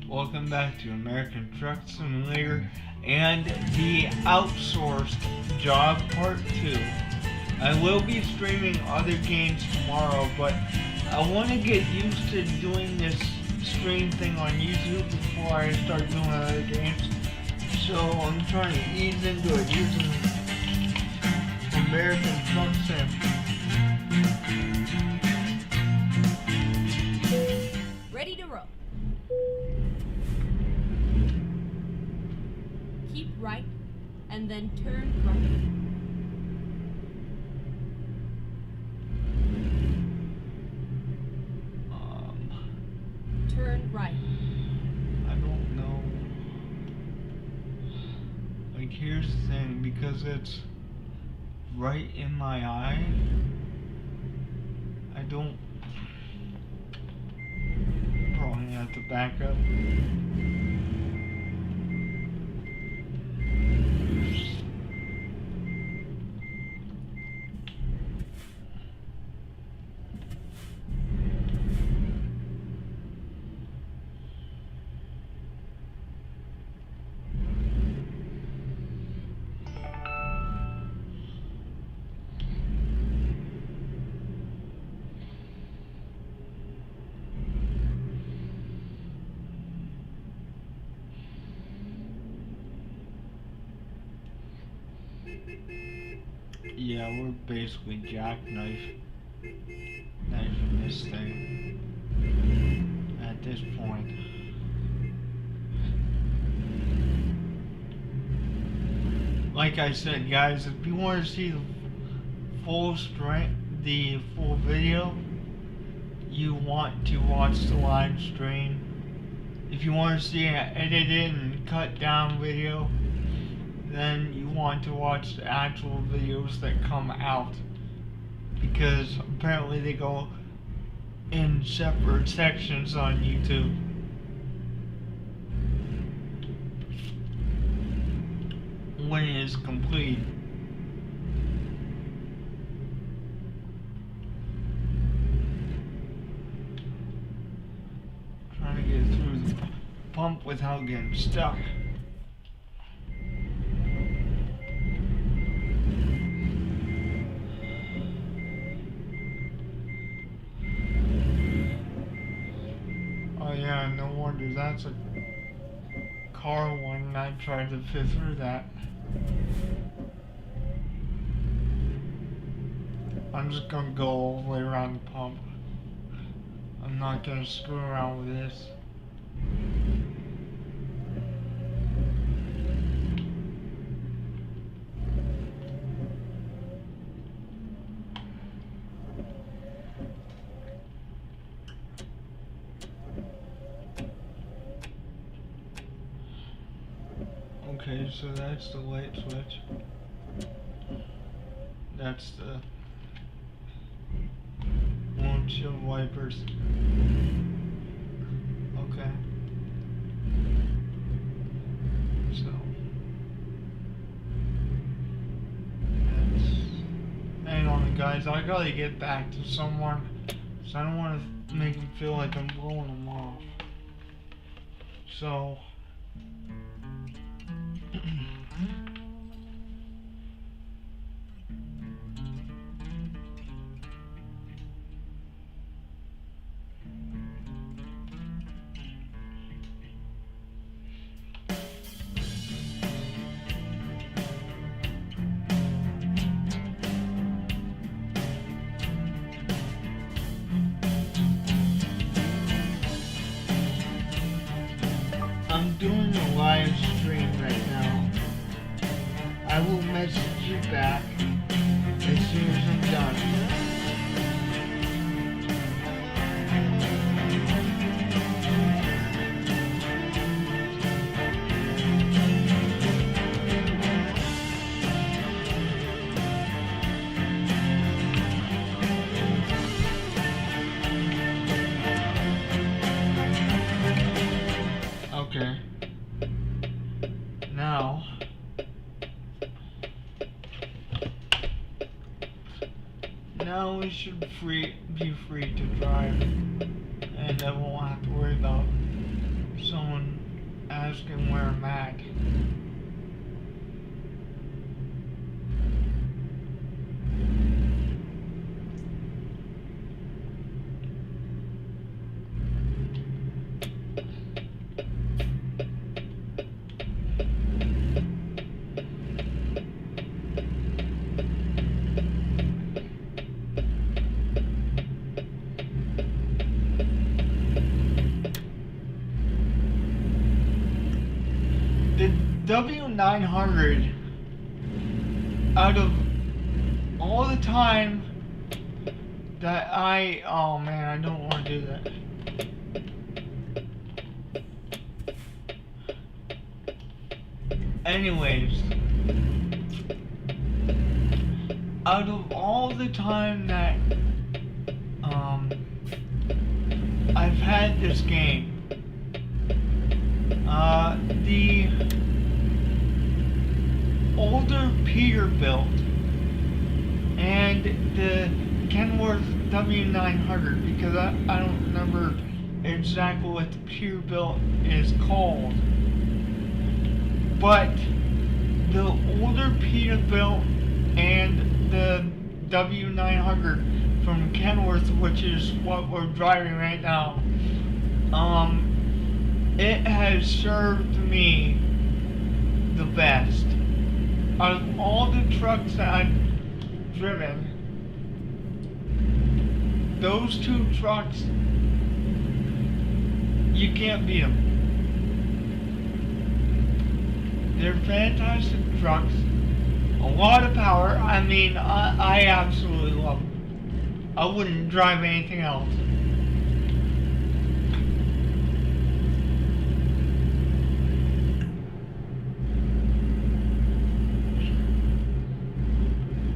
Welcome back to American Truck Simulator and the outsourced job part 2. I will be streaming other games tomorrow, but I want to get used to doing this stream thing on YouTube before I start doing other games. So I'm trying to ease into it using American Truck Sim. Ready to roll. Keep right and then turn right. Turn right. I don't know. Like, here's the thing, because it's right in my eye, I don't probably have to back up. Yeah, we're basically knifing this thing at this point. Like I said, guys, if you want to see the full video, you want to watch the live stream. If you want to see an edited and cut down video, then you want to watch the actual videos that come out, because apparently they go in separate sections on YouTube. When it is complete. Trying to get through the pump without getting stuck. Oh yeah, no wonder that's a car one. I tried to fit through that. I'm just gonna go all the way around the pump. I'm not gonna screw around with this. Okay, so that's the light switch. That's the windshield wipers. Okay. So that's, hang on guys, I gotta get back to someone, so I don't want to make them feel like I'm blowing them off. So I'm doing a live stream right now. I will message you back as soon as I'm done. Okay. Now, we should be free to drive, and I won't have to worry about Someone asking where I'm at. The W900, out of all the time that oh man, I don't want to do that. Anyways, out of all the time that I've had this game, the older Peterbilt and the Kenworth W900, because I don't remember exactly what the Peterbilt is called, but the older Peterbilt and the W900 from Kenworth, which is what we're driving right now, it has served me the best. Out of all the trucks that I've driven, those two trucks, you can't beat them. They're fantastic trucks, a lot of power. I mean, I absolutely love them. I wouldn't drive anything else.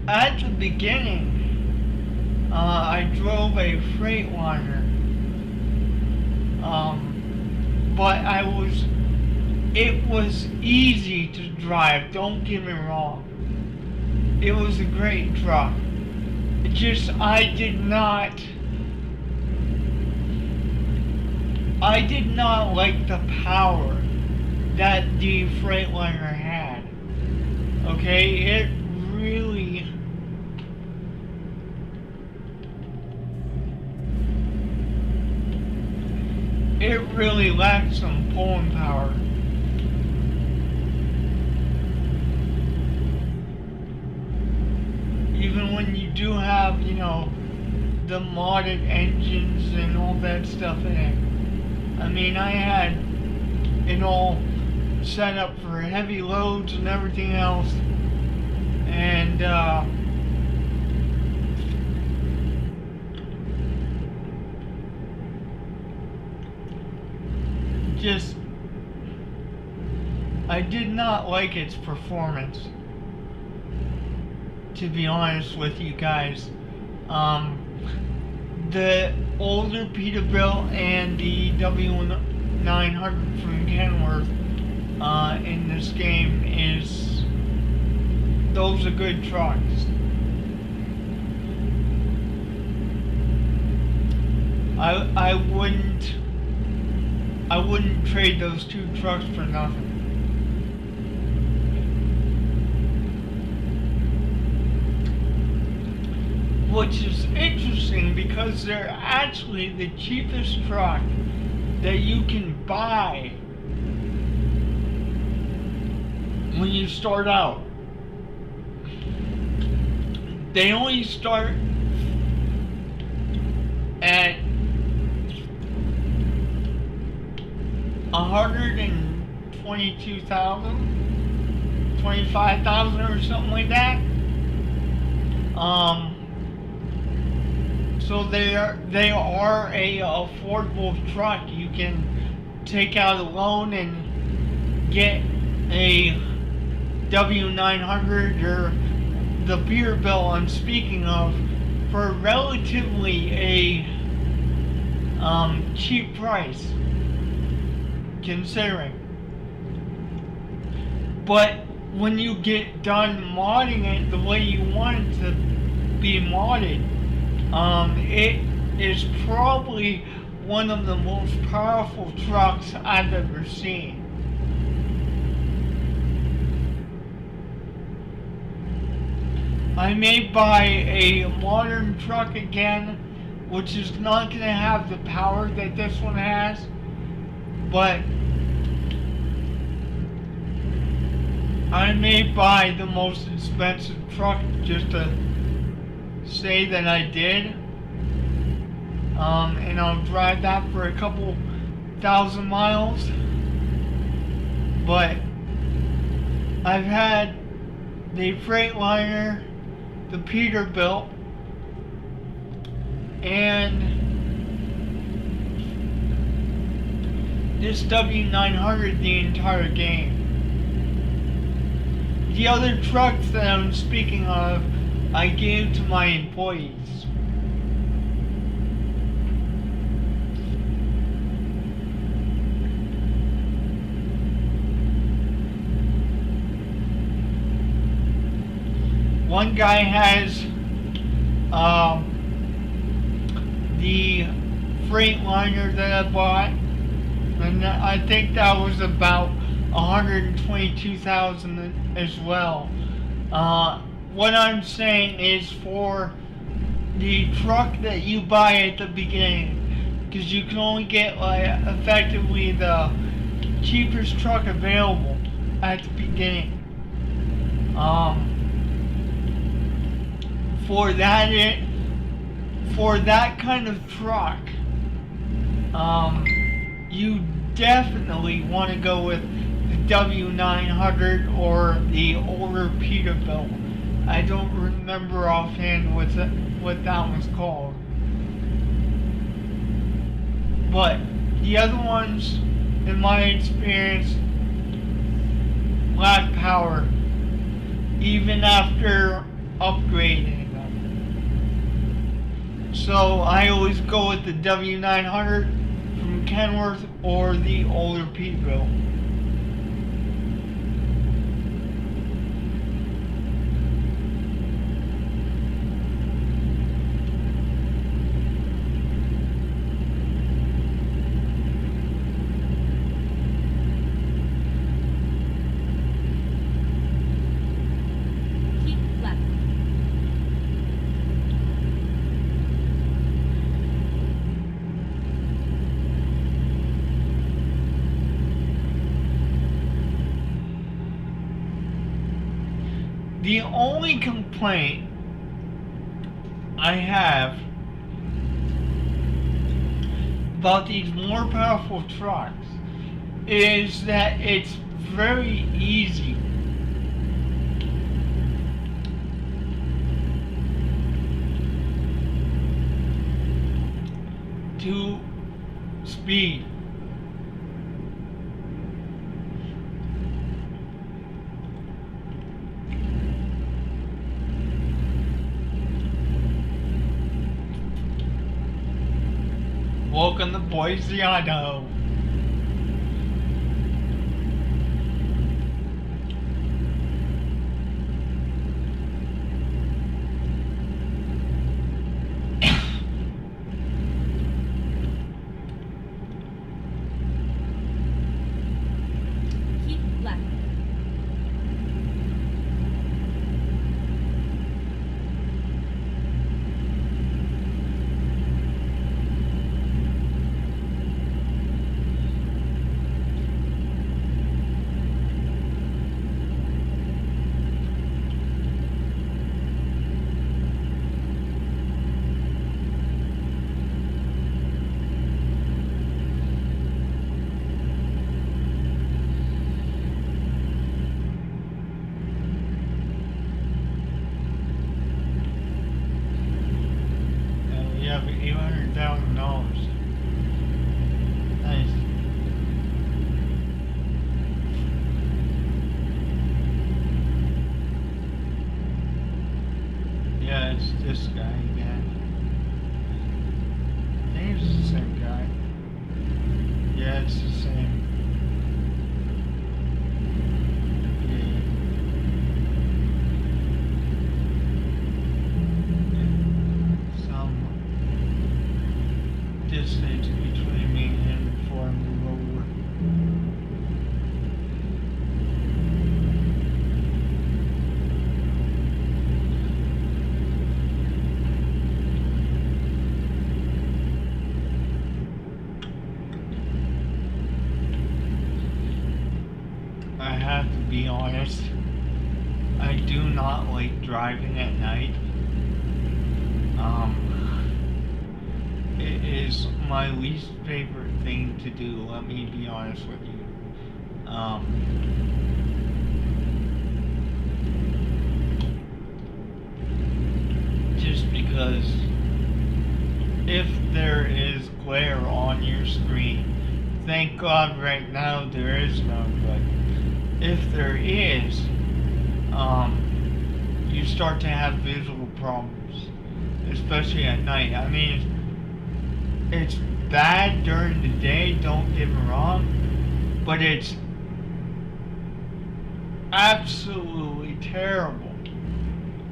At the beginning, I drove a Freightliner, but it was easy to drive, don't get me wrong. It was a great truck. It just, I did not like the power that the Freightliner had. Okay, it really lacked some pulling power. Even when you do have, you know, the modded engines and all that stuff in it. I mean, I had it all set up for heavy loads and everything else, and just, I did not like its performance, to be honest with you guys. The older Peterbilt and the W900 from Kenworth in this game those are good trucks. I wouldn't trade those two trucks for nothing. Which is interesting because they're actually the cheapest truck that you can buy when you start out. They only start at 122,000, 25,000 or something like that. So they are a affordable truck. You can take out a loan and get a W900 or the Peterbilt I'm speaking of for relatively a cheap price, considering. But when you get done modding it the way you want it to be modded, it is probably one of the most powerful trucks I've ever seen. I may buy a modern truck again, which is not going to have the power that this one has, but I may buy the most expensive truck just to say that I did. And I'll drive that for a couple thousand miles. But I've had the Freightliner, the Peterbilt, and this W900 the entire game. The other trucks that I'm speaking of, I gave to my employees. One guy has the Freightliner that I bought, and I think that was about 122,000 as well. What I'm saying is for the truck that you buy at the beginning, because you can only get like effectively the cheapest truck available at the beginning. For that kind of truck, you definitely want to go with the W900 or the older Peterbilt. I don't remember offhand what that was called. But the other ones, in my experience, lack power, even after upgrading them. So I always go with the W900 from Kenworth or the older Peterbilt. The only complaint I have about these more powerful trucks is that it's very easy to speed. Welcome to Boise, Idaho. Keep left. Yeah, but $800,000. Nice. Yeah, it's this guy again. I think it's the same guy. Yeah, it's the same. Some distance between have to be honest. I do not like driving at night. It is my least favorite thing to do, let me be honest with you. Just because if there is glare on your screen, thank God right now there is none, but if there is, you start to have visual problems, especially at night. I mean, it's bad during the day, don't get me wrong, but it's absolutely terrible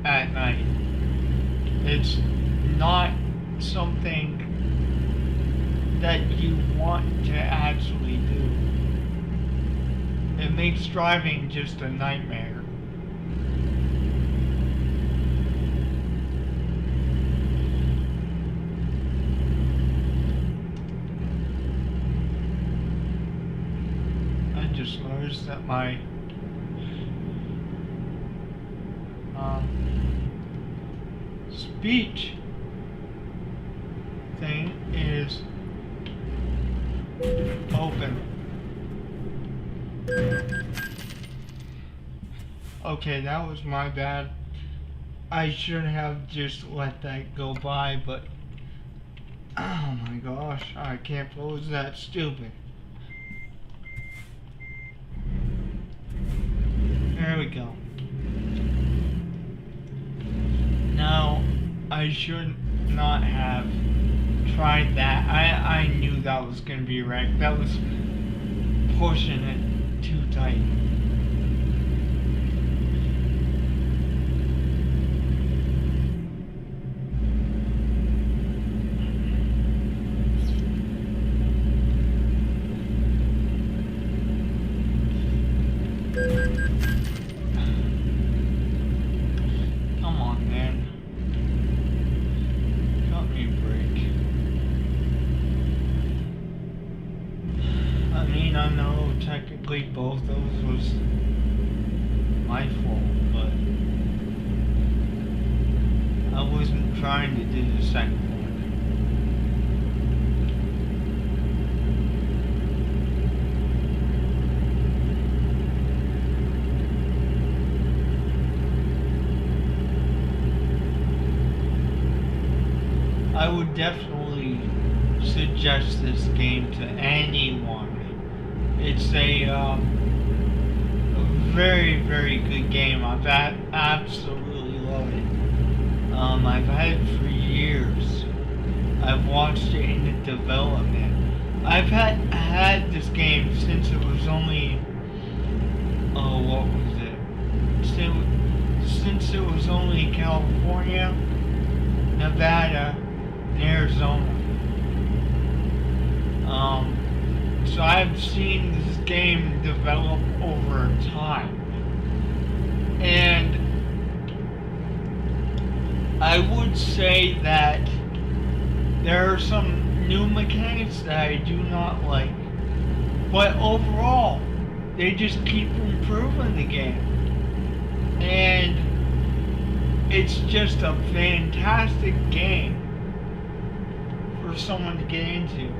at night. It's not something that you want to actually do. It makes driving just a nightmare. I just noticed that my speech thing is open. Okay, that was my bad. I should have just let that go by, but oh my gosh, I can't believe that stupid. There we go. Now, I should not have tried that. I knew that was going to be right. That was pushing it too tight. Come on, man. Cut me a break. I mean, I know technically both those was my fault, but I wasn't trying to do the second one. I would definitely suggest this game to anyone. It's a very, very good game. I've absolutely loved it. I've had it for years. I've watched it in the development. I've had this game since it was only, what was it? Since it was only California, Nevada, and Arizona. So I've seen this game develop over time. And I would say that there are some new mechanics that I do not like. But overall, they just keep improving the game. And it's just a fantastic game for someone to get into.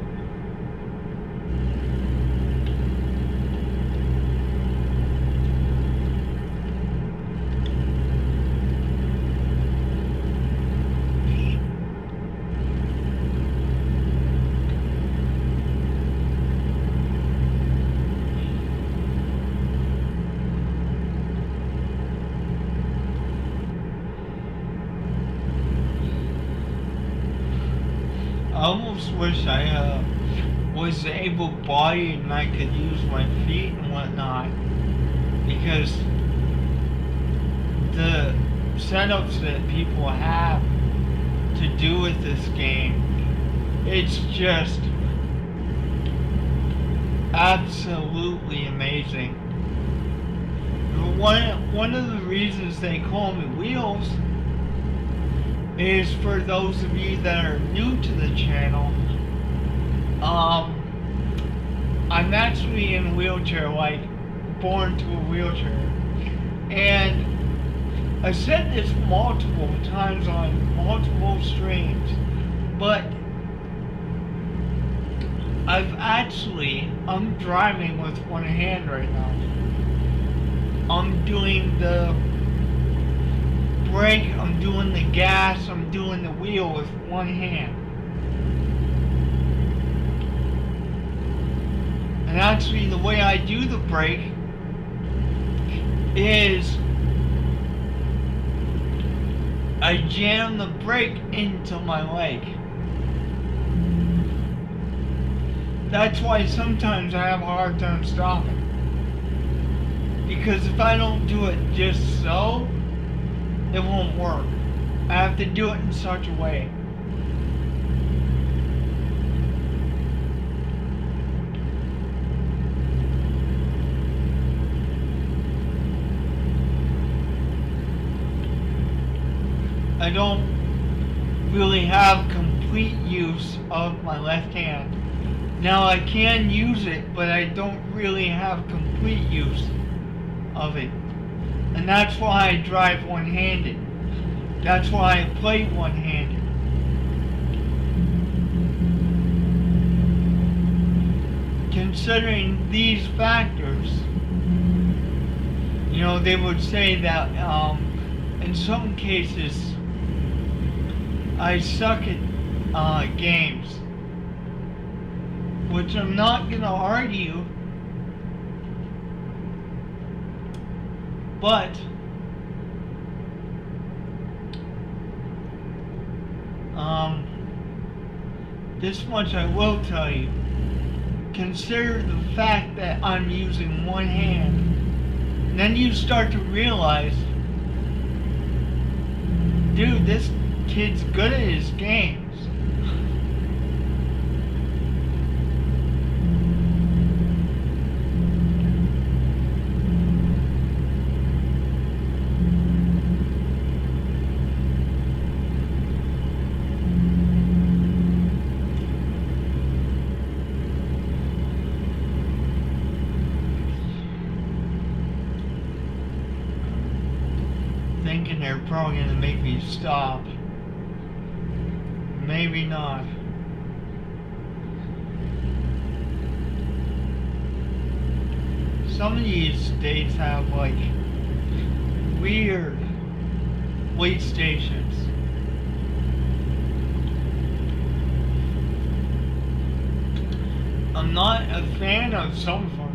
I almost wish I was able-bodied and I could use my feet and whatnot, because the setups that people have to do with this game, it's just absolutely amazing. One of the reasons they call me Wheels is for those of you that are new to the channel. I'm actually in a wheelchair. Like, born to a wheelchair. And I said this multiple times on multiple streams, but I'm driving with one hand right now. I'm doing the brake, I'm doing the gas, I'm doing the wheel with one hand. And actually the way I do the brake is I jam the brake into my leg. That's why sometimes I have a hard time stopping. Because if I don't do it just so, it won't work. I have to do it in such a way. I don't really have complete use of my left hand. Now I can use it, but I don't really have complete use of it. And that's why I drive one-handed. That's why I play one-handed. Considering these factors, you know, they would say that in some cases I suck at games, which I'm not gonna argue, but this much I will tell you. Consider the fact that I'm using one hand, and then you start to realize, dude, this kid's good at his games. Thinking they're probably gonna make me stop. Maybe not. Some of these states have like weird wait stations. I'm not a fan of some of them.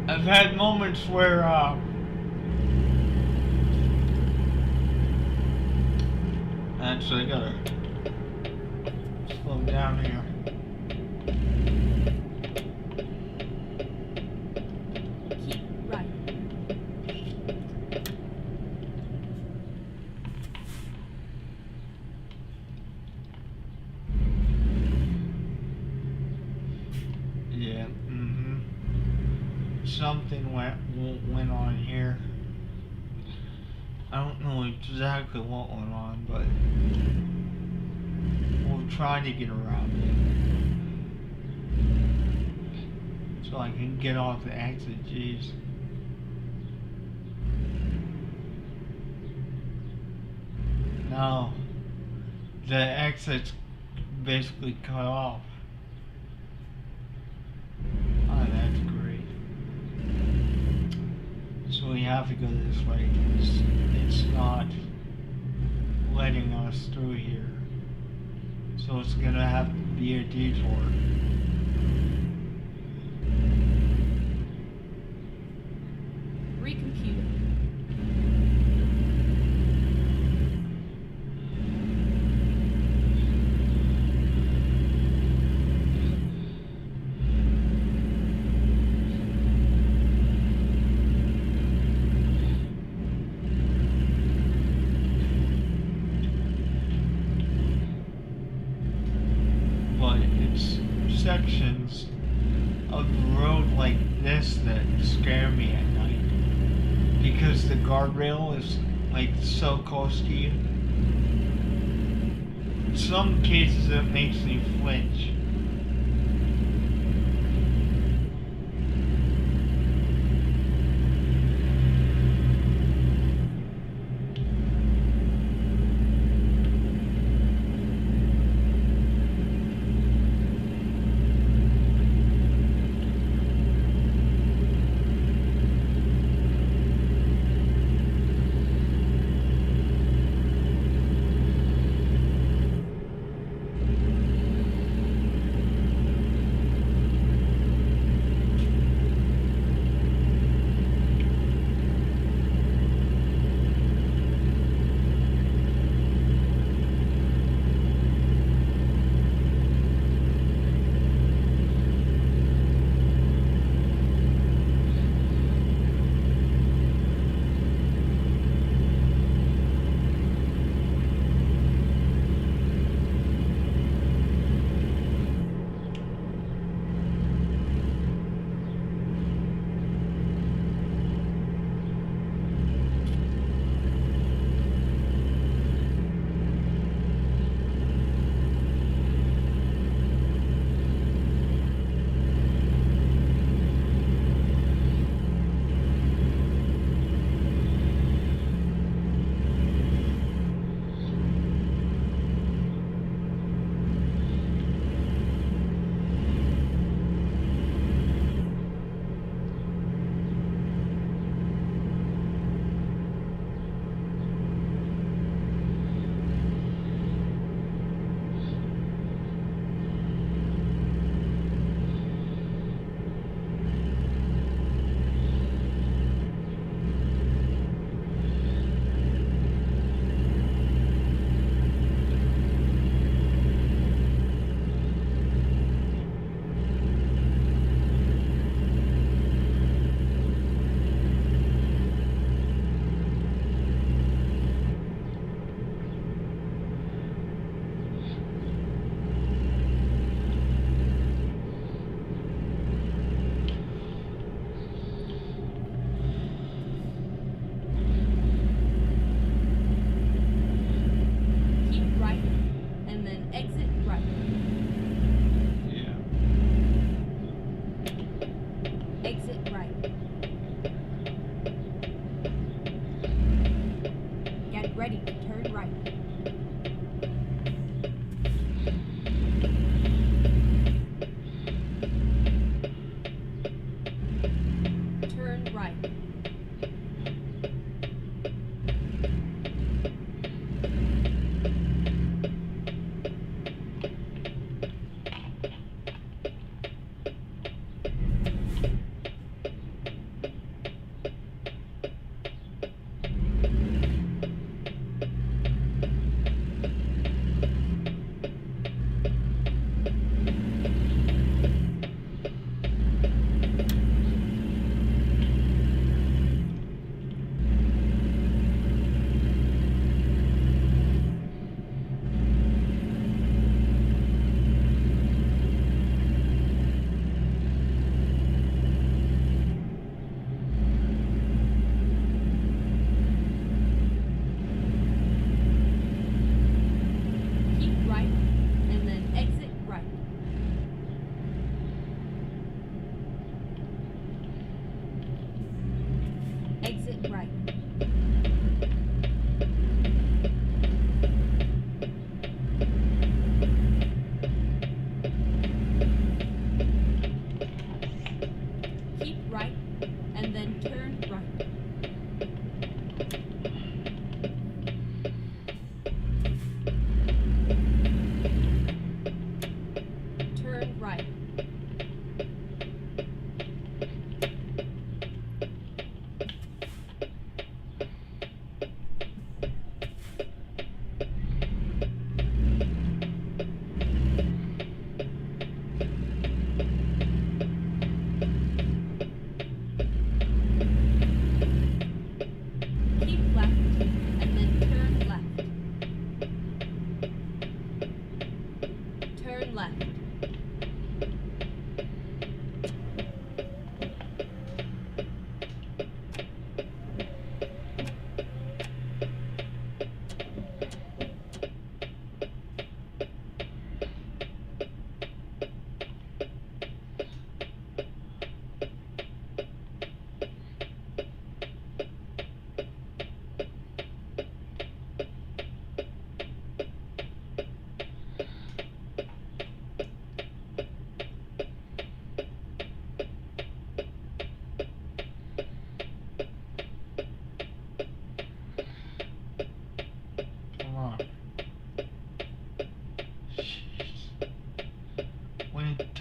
I've had moments where actually I gotta slow down here. Keep right. Yeah, something went on here. I don't know exactly what went on, but we'll try to get around it. So I can get off the exit, jeez. No, the exit's basically cut off. Oh, that's great. So we have to go this way. It's not letting us through here. So it's gonna have to be a detour. Recomputer. Sections of the road like this that scare me at night because the guardrail is like so close to you. some cases it makes me flinch.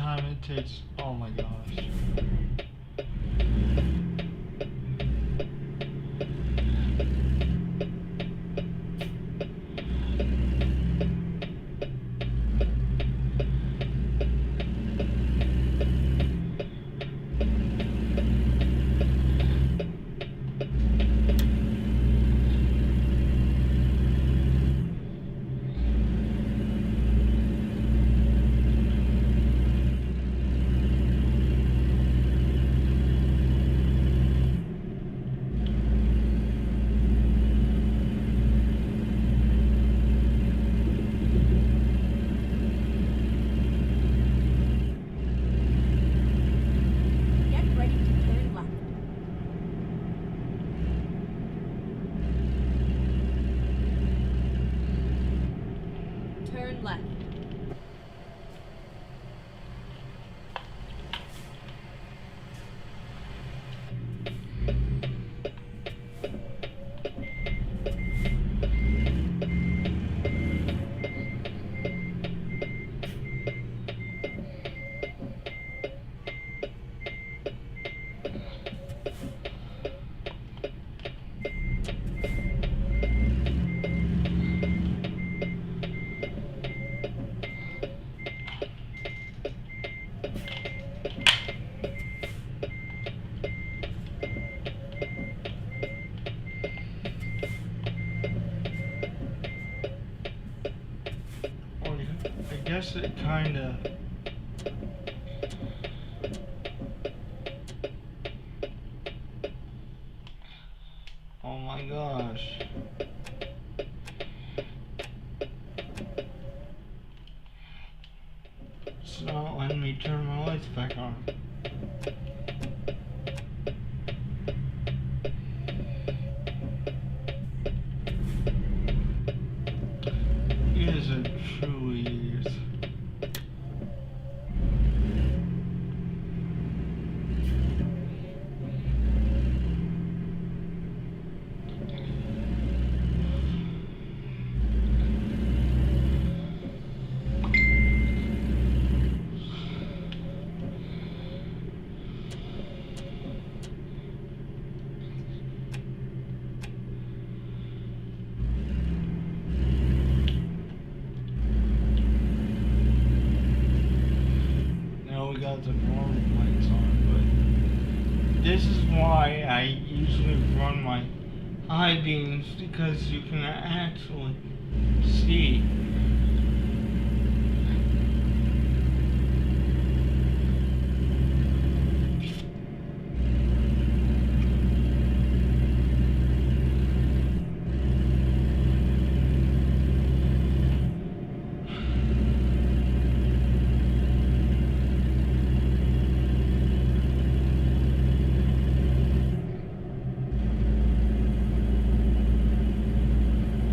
time it takes. Oh my gosh. Get ready to turn left. Turn left. Well, I guess it kinda. Oh my gosh. It's not letting me turn my lights back on. It is a truly is. Now we got the normal lights on, but this is why I usually run my high beams, because you can actually see.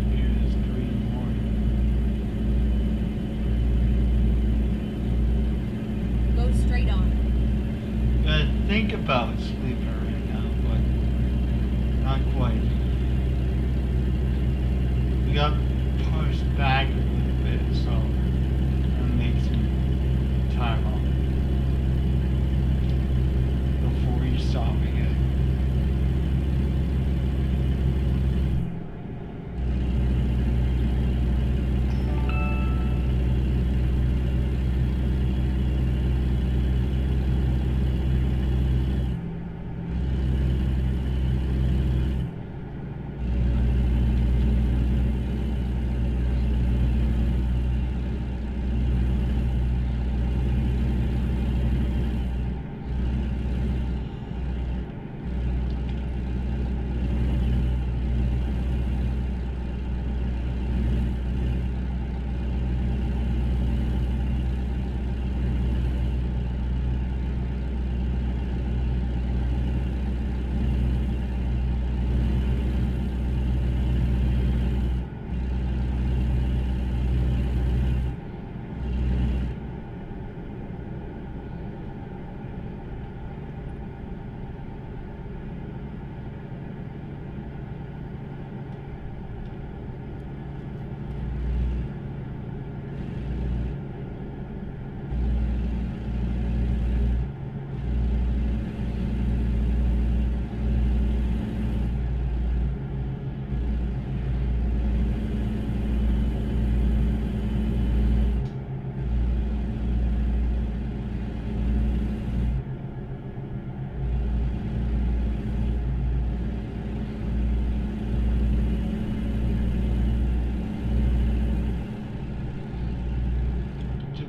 Here's 3 more. Go straight on. Gotta think about sleeping right now, but not quite. We got pushed back a little bit, so that makes some time off before you stopping it.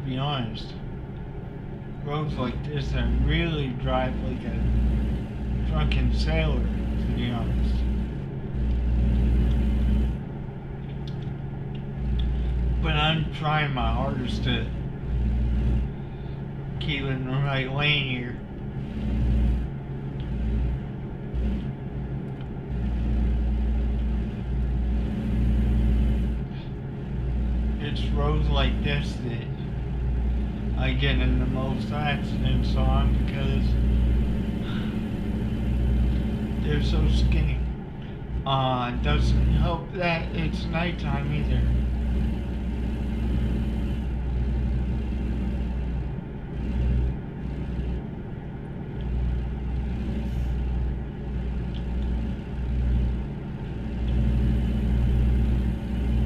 be honest. Roads like this, I really drive like a drunken sailor, to be honest. But I'm trying my hardest to keep in the right lane here. It's roads like this that I get in the most accidents on because they're so skinny. It doesn't help that it's nighttime either.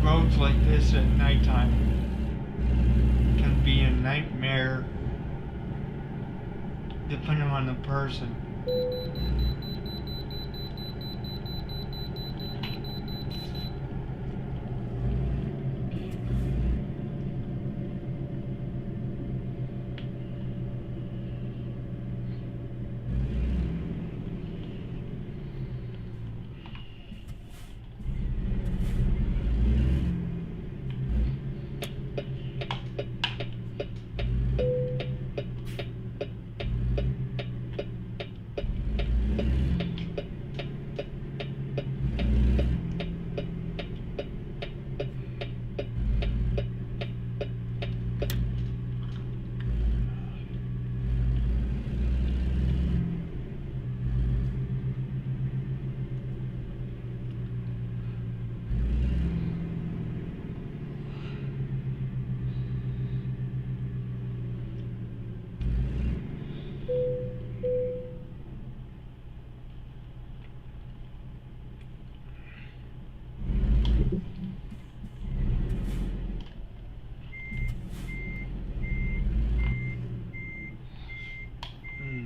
Roads like this at nighttime can be a nightmare depending on the person.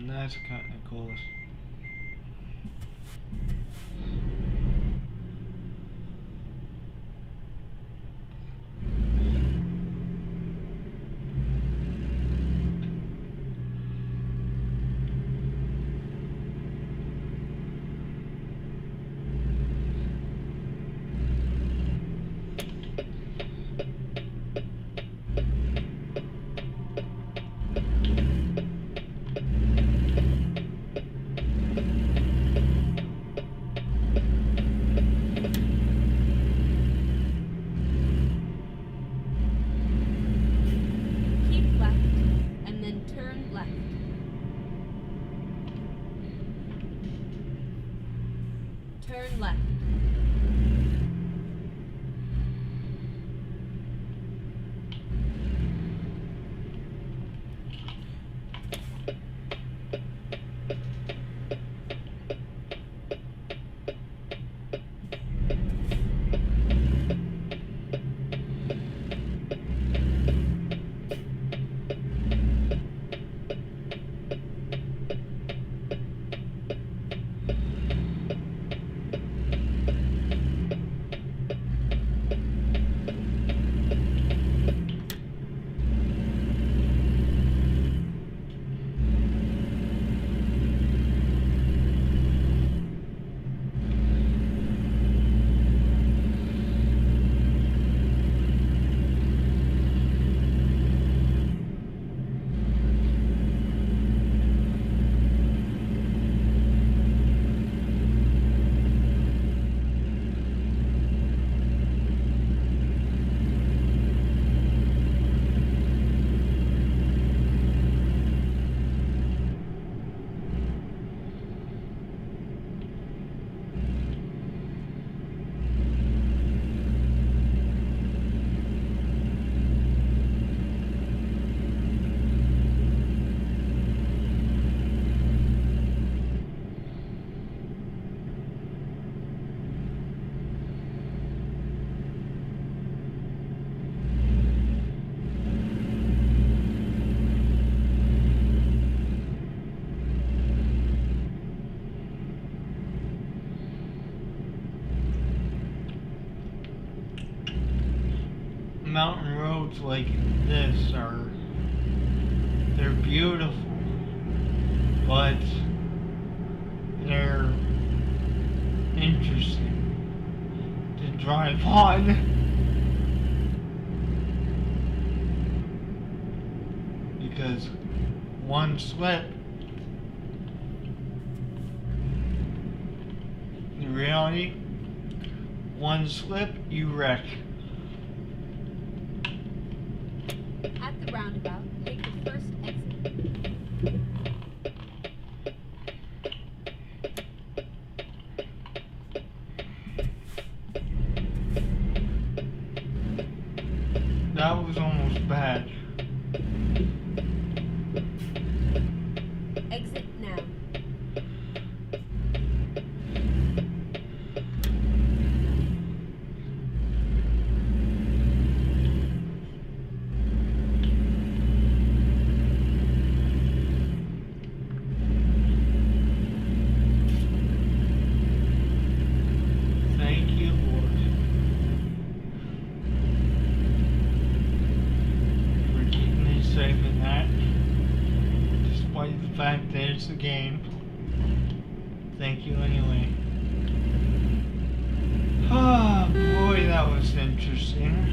That's kind of cool. Keep left, and then turn left. Turn left. Mountain roads like this are They're beautiful, but they're interesting to drive on because one slip, in reality, one slip, you wreck. At the roundabout, take the first exit. That was almost bad. Exit now. Thank you, Lord, for keeping me safe in that, despite the fact that it's a game. Thank you anyway. Ah, boy, that was interesting.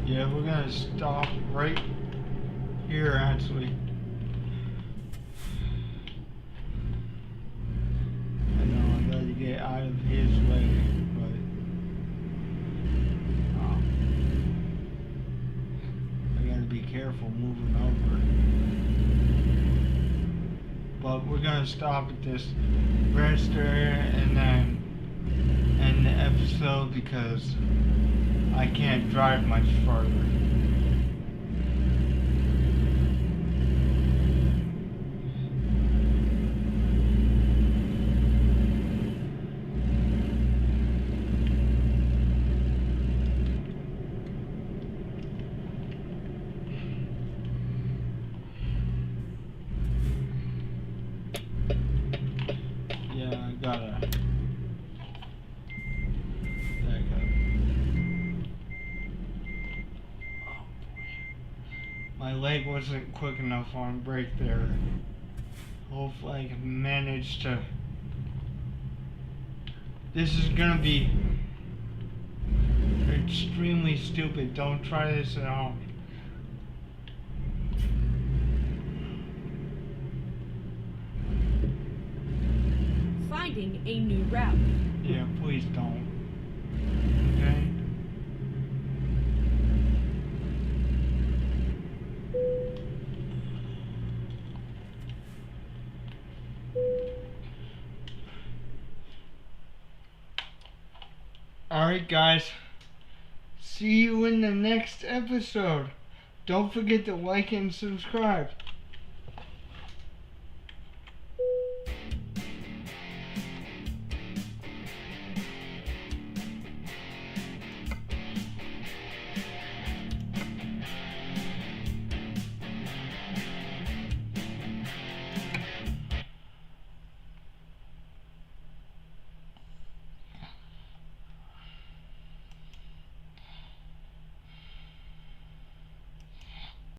Yeah, we're gonna stop right here actually. I know I gotta get out of his way, but I gotta be careful moving over. But we're gonna stop at this register and then end the episode because I can't drive much farther. Yeah, I gotta back up. Oh boy. My leg wasn't quick enough on brake there. Hopefully I can manage to. This is gonna be extremely stupid. Don't try this at home. Finding a new route. Yeah, please don't. Okay? Alright, guys. See you in the next episode. Don't forget to like and subscribe.